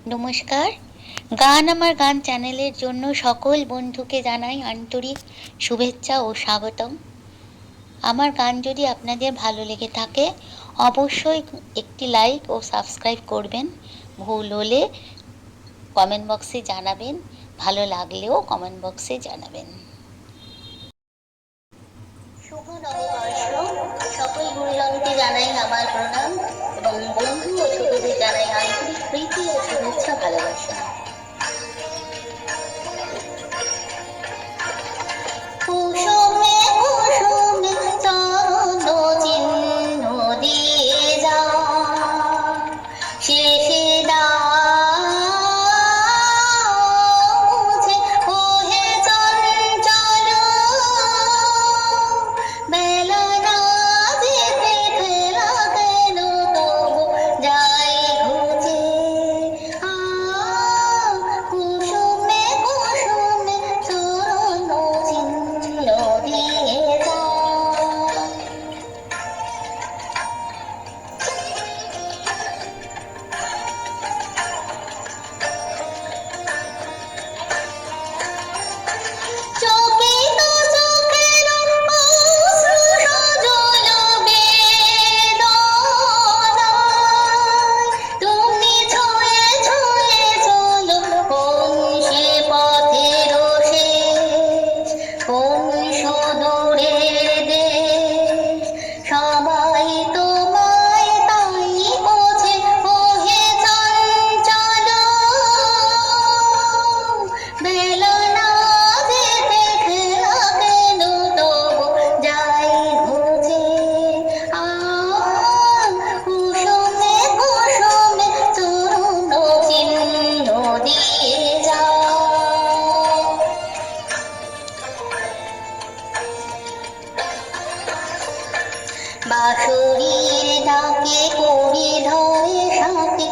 নমস্কার। গান আমার গান চ্যানেলের জন্য সকল বন্ধুকে জানাই আন্তরিক শুভেচ্ছা ও স্বাগতম। আমার গান যদি আপনাদের ভালো লেগে থাকে অবশ্যই একটি লাইক ও সাবস্ক্রাইব করবেন। ভুল হলে কমেন্ট বক্সে জানাবেন, ভালো লাগলেও কমেন্ট বক্সে জানাবেন। শুভ নববর্ষ, সকল গুরুজনকে জানাই আমার প্রণাম এবং বন্ধু ও ছোটদের জানাই আন্তরিক প্রীতি ও শুভেচ্ছা ভালোবাসা। কুসুমে কুসুমে চরণ চিহ্ন দিয়ে যা, শেষে মুছে ওহে চঞ্চল বেলা না যেতে ফেরা কেন তবু যাই ঘুচে। কুসুমে কুসুমে চরণ চিহ্ন দিয়ে যা। চকিত চোখের অশ্রু সজল বেদনায় তুমি ছুঁয়ে ছুঁয়ে চলো কোন সে পথের শেষ, কোন সুদূরের দেশ। সবাই তোমায় তাই বোঝে ওহে চঞ্চল বেলা না যেতে ফেরা কেন তবু যাই ঘুচে। কুসুমে কুসুমে চরণ চিহ্ন দিয়ে যা। বাঁশরীর ডাকে করি ধরে সাথে